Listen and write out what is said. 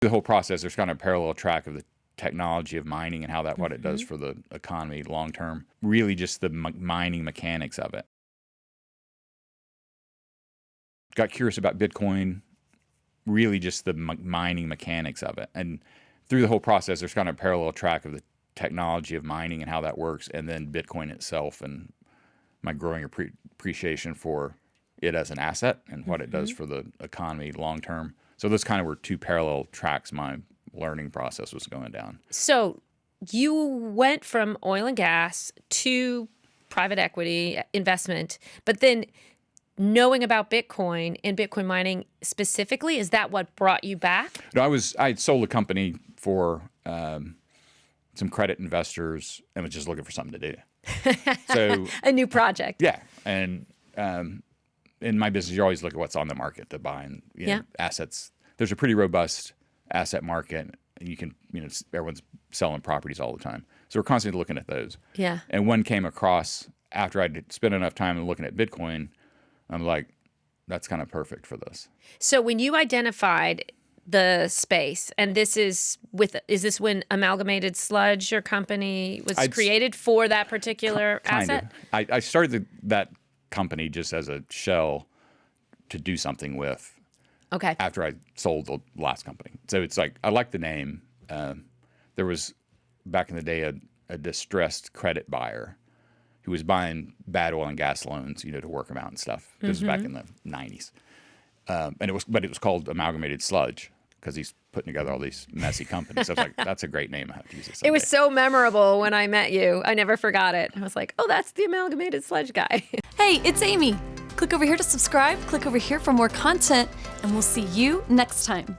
The whole process, there's kind of a parallel track of the technology of mining and how that what it does for the economy long term. Really, just the mining mechanics of it. Got curious about Bitcoin. Really, just the mining mechanics of it, and through the whole process, there's kind of a parallel track of the technology of mining and how that works, and then Bitcoin itself, and my growing appreciation for it as an asset and what it does for the economy long term. So those kind of were two parallel tracks my learning process was going down. So you went from oil and gas to private equity investment, but then knowing about Bitcoin and Bitcoin mining specifically, is that what brought you back? No, I had sold a company for some credit investors and was just looking for something to do. So A new project. yeah, and in my business, you always look at what's on the market to buy and assets. There's a pretty robust asset market, and you can everyone's selling properties all the time. So we're constantly looking at those. Yeah. And one came across after I'd spent enough time looking at Bitcoin. I'm like, that's kind of perfect for this. So when you identified the space, and is this when Amalgamated Sludge, your company, was created for that particular asset? I started that company just as a shell to do something with. Okay. After I sold the last company. So it's like, I like the name. There was, back in the day, a distressed credit buyer who was buying bad oil and gas loans, to work them out and stuff. This was back in the 90s. But it was called Amalgamated Sludge because he's putting together all these messy companies. So I was like, that's a great name. I have to use it someday. It was so memorable when I met you. I never forgot it. I was like, oh, that's the Amalgamated Sludge guy. Hey, it's Amy. Click over here to subscribe, click over here for more content, and we'll see you next time.